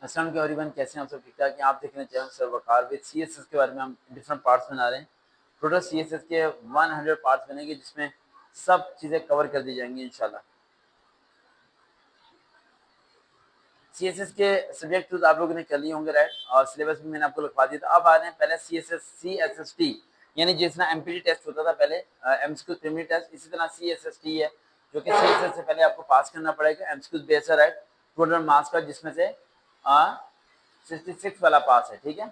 अस्सलाम वालेकुम एवरीवन, कैसे हैं आप सब? ठीक ठाक हैं। आप देख रहे हैं channel sir Waqar with CSS के बारे में हम डिफरेंट पार्ट्स बना रहे हैं। टोटल सीएसएस के 100 पार्ट्स बनेंगे जिसमें सब चीज़ें कवर कर दी जाएंगी इंशाल्लाह। सीएसएस के सब्जेक्ट तो आप लोगों ने कर लिए होंगे राइट, और सिलेबस भी मैंने आपको लिखवा दिया था। अब आ रहे हैं पहले सीएसएसटी, यानी जिस तरह एमपीटी टेस्ट होता था पहले, एमसीक्यू प्रीलिमिनरी टेस्ट, इसी तरह सीएसएसटी है जो कि सीएसएस से पहले आपको पास करना पड़ेगा। एमसीक्यू बेस है राइट, टोटल मार्क्स का, जिसमें से 66 वाला पास है। ठीक है,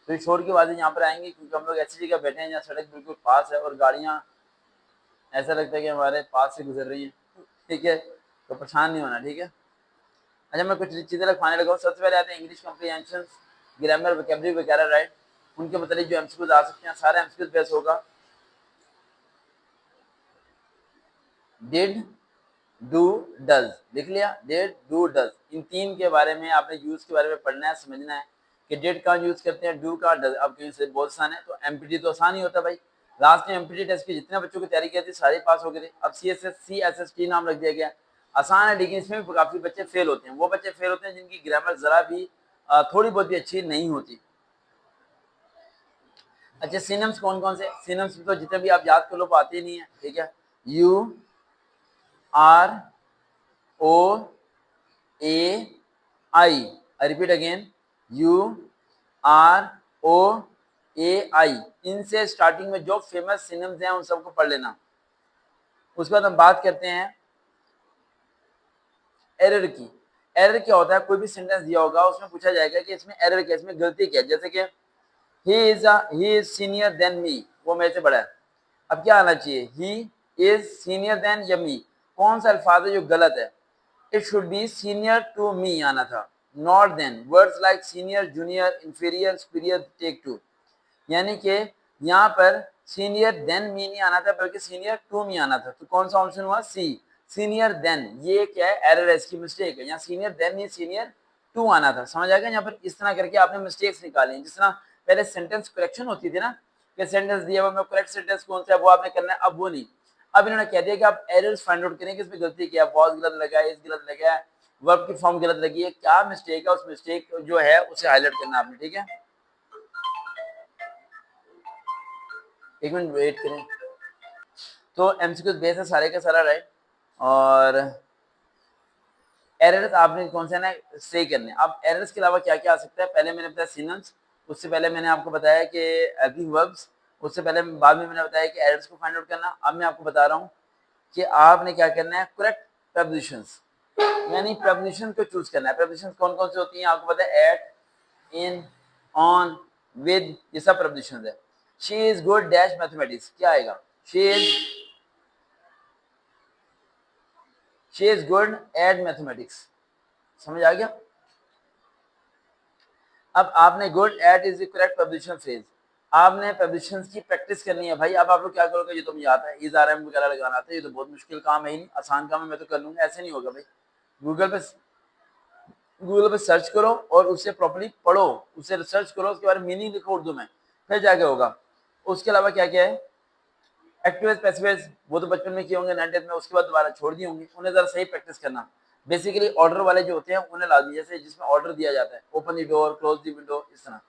तो ये शोर की आवाज़ें यहाँ पर आएंगी क्योंकि हम लोग ऐसी जगह बैठे हैं जहाँ सड़क बिल्कुल पास है और गाड़ियाँ ऐसा लगता है कि हमारे पास से गुजर रही हैं। ठीक है, तो परेशान नहीं होना। ठीक है, अच्छा मैं कुछ चीज़ें लिखवाने लगा हूँ। सबसे पहले आते हैं इंग्लिश कॉम्प्रिहेंशन, ग्रामर, वोकैबुलरी वगैरह राइट। उनके मतलब जो एमसीक्यूज आ सकते हैं सारे एमसीक्यूज बेस होगा। डिड, डू, डज, लिख लिया। डिड, डू, डज, इन तीन के बारे में आपने यूज के बारे में पढ़ना है, समझना है कि डिड का यूज करते हैं, डू का, डज। अब कहीं से बहुत आसान है, तो एमपीटी तो आसान ही होता है भाई। लास्ट में एमपीटी टेस्ट की जितने बच्चों की तैयारी की थी सारे पास हो गए थे। अब सीएसएसटी नाम रख दिया गया। आसान है, लेकिन इसमें भी काफी बच्चे फेल होते हैं। वो बच्चे फेल होते हैं जिनकी ग्रामर जरा भी थोड़ी बहुत भी अच्छी नहीं होती। अच्छा, सिनम्स कौन कौन से? सिनम्स तो जितने भी आप याद कर लो वो आते ही नहीं है। ठीक है, U R O A I, I repeat again, U R O A I, इनसे स्टार्टिंग में जो फेमस सिनम्स हैं उन सबको पढ़ लेना। उसके बाद हम बात करते हैं एरर की। एरर क्या होता है? कोई भी सेंटेंस दिया होगा उसमें पूछा जाएगा कि इसमें एरर क्या, इसमें गलती क्या है। जैसे कि he is senior than me, वो मेरे से बड़ा है। अब क्या आना चाहिए? ही इज सीनियर देन या मी, कौन सा अल्फाज है जो गलत है? It should be senior to me आना था, not than. Words like senior, junior, inferior, superior take to, यानी कि यहाँ पर सीनियर देन मी नहीं आना था बल्कि सीनियर टू मी आना था। तो कौन सा ऑप्शन हुआ? सी, सीनियर देन। ये क्या है? एरर है, इसकी मिस्टेक है। यहाँ सीनियर देन नहीं, सीनियर टू आना था। समझ आ गया? यहाँ पर इस तरह करके आपने मिस्टेक्स निकाली। जिस तरह पहले सेंटेंस करेक्शन होती थी ना, कि सेंटेंस दिया हुआ, करेक्ट सेंटेंस कौन सा है वो आपने करना है, अब वो नहीं। अब इन्होंने कह दिया कि आप एरर्स फाइंड आउट करें कि इसमें गलती क्या है। वॉज गलत लगा है, इज गलत लगा है, वर्ब की फॉर्म गलत लगी है, क्या मिस्टेक है, उस मिस्टेक जो है उसे हाईलाइट करना आपने। ठीक है, एक मिनट वेट करें। तो एमसीक्यू बेस है सारे का सारा राइट, और एरर्स आपने कौन से ना सही करने। अब एरर्स के अलावा क्या क्या आ सकता है? पहले मैंने बताया सिनम्स, उससे पहले मैंने आपको बताया कि हेल्पिंग वर्ब्स, उससे पहले बाद में मैंने बताया कि एरर्स को फाइंड आउट करना। अब मैं आपको बता रहा हूँ कि आपने क्या करना है, करेक्ट प्रपोजिशंस, यानी प्रपोजिशन को चूज करना है। प्रपोजिशंस कौन कौन सी होती हैं आपको पता है? एट, इन, ऑन, विद, ये सब प्रपोजिशंस है। She is good dash mathematics, क्या आएगा? She is good at mathematics. समझ आ गया? अब आपने good at is the correct preposition phrase. आपने प्रपोजिशंस की प्रैक्टिस करनी है भाई। अब आप लोग क्या करोगे? ये तो मुझे आता है, इज आर एम वगैरह लगाना आता है, ये तो बहुत मुश्किल काम है ही नहीं, आसान काम है, मैं तो कर लूंगा। ऐसे नहीं होगा भाई। गूगल पे गूगल पे सर्च करो और उसे प्रॉपर्ली पढ़ो, उसे रिसर्च करो, उसके बारे में मीनिंग लिखो उर्दू में, फिर जाके होगा। उसके अलावा क्या क्या है? एक्टिव पैसिव, वो तो बचपन में किए होंगे 9th में, उसके बाद दोबारा छोड़ दिए होंगे, उन्हें जरा सही प्रैक्टिस करना। बेसिकली ऑर्डर वाले जो होते हैं उन्हें ला दीजिए, जैसे जिसमें ऑर्डर दिया जाता है, open the door, close the window, इस तरह।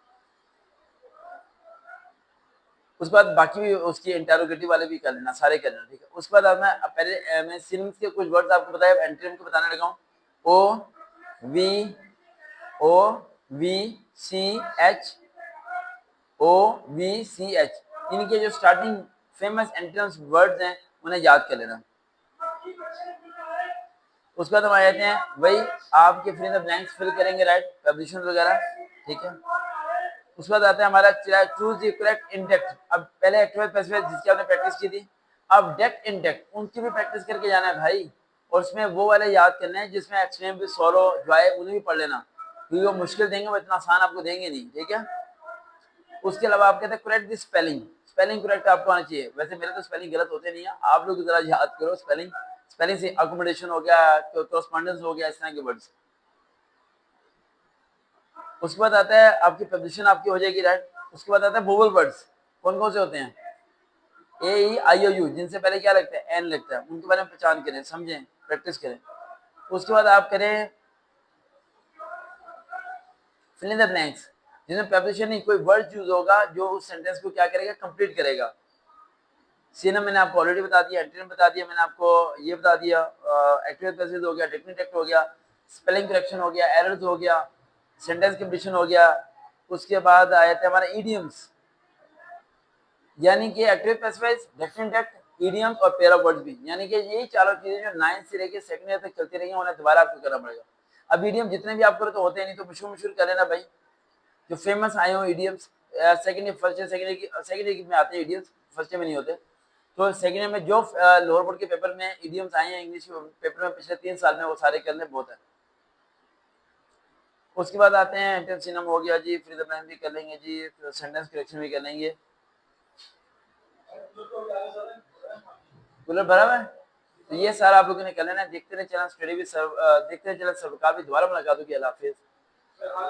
उसके बाद बाकी भी उसकी इंटेरोगेटिव वाले भी कर लेना, सारे कर लेना। ठीक है, उसके बाद मैं पहले मैं सिनम्स के कुछ वर्ड्स आपको बताया, एंटोनिम को बताने लगा हूँ। O V, O V C H, O V C H, इनके जो स्टार्टिंग फेमस एंटोनिम्स वर्ड्स हैं उन्हें याद कर लेना। उसके बाद हम आ जाते हैं वही आपके fill in the blanks fill करेंगे राइट, प्रपोजिशन वगैरह। ठीक है, उसके बाद आता है हमारा चूज द करेक्ट इंडेक्स। अब पहले एक्टिव पैसिव जिसकी आपने प्रैक्टिस की थी, अब डेक्ट इंडेक्ट उनकी भी प्रैक्टिस करके जाना है भाई। और उसमें वो वाले याद करने हैं जिसमें एक्सट्रीम भी, सोलो, जॉय, उन्हें भी पढ़ लेना, क्योंकि वो मुश्किल देंगे, वो इतना आसान आपको देंगे नहीं। ठीक है, उसके अलावा आप कहते हैं correct the spelling. Spelling correct आपको आना चाहिए। वैसे मेरे तो स्पेलिंग गलत होते नहीं है, आप लोग जरा याद करो स्पेलिंग। स्पेलिंग से अकोमोडेशन हो गया, कॉरेस्पॉन्डेंस हो गया, इस तरह के वर्ड्स। उसके बाद आता है आपकी प्रपोजिशन आपकी हो जाएगी राइट। उसके बाद आता है वोवल वर्ड्स, कौन कौन से होते हैं? ए ई आई ओ यू, जिनसे पहले क्या लगता है? एन लगता है, उनके बारे में पहचान करें, समझें, प्रैक्टिस करें। उसके बाद आप करें फिल इन द ब्लैंक्स, जिसमें preposition नहीं, कोई वर्ड यूज होगा जो उस सेंटेंस को क्या करेगा, कंप्लीट करेगा। सीनम मैंने आपको ऑलरेडी बता दिया, एंटोनिम बता दिया मैंने आपको, ये बता दिया, एक्टिव पैसिव हो गया, डेफिनेट हो गया, स्पेलिंग करेक्शन हो गया, एरर्स हो गया, सेंटेंस कंप्लीशन हो गया। उसके बाद आए थे हमारे इडियम्स, यानी कि एक्टिव पैसिव, डेफिनेट, इडियम्स और पेयर ऑफ वर्ड्स भी, यानी कि यही चारों चीजें जो 9th से लेकर 2nd ईयर तक चलती रही हैं, उन्हें दोबारा आपको करना पड़ेगा। अब इडियम जितने भी आप करो तो होते हैं, नहीं तो मशहूर मशहूर कर लेना भाई, जो फेमस आए हो idioms. Second first second year में आते हैं इडियम्स, फर्स्ट ईयर में नहीं होते। तो सेकंड ईयर में जो लोअर बोर्ड के पेपर में इडियम्स आए हैं इंग्लिश पेपर में पिछले 3 साल में, वो सारे करने बहुत है। उसके बाद आते हैं एंटेसिनम हो गया जी, फ्री द ब्लैंक भी कर लेंगे जी, सेंटेंस करेक्शन भी कर लेंगे। कूलर भरा हुआ है, तो ये सारा आप लोगों ने कर लेना है। देखते रहे चैनल स्टडी भी, देखते रहे चैनल सरकार भी। दोबारा मुलाकात होगी, अल्लाह हाफिज।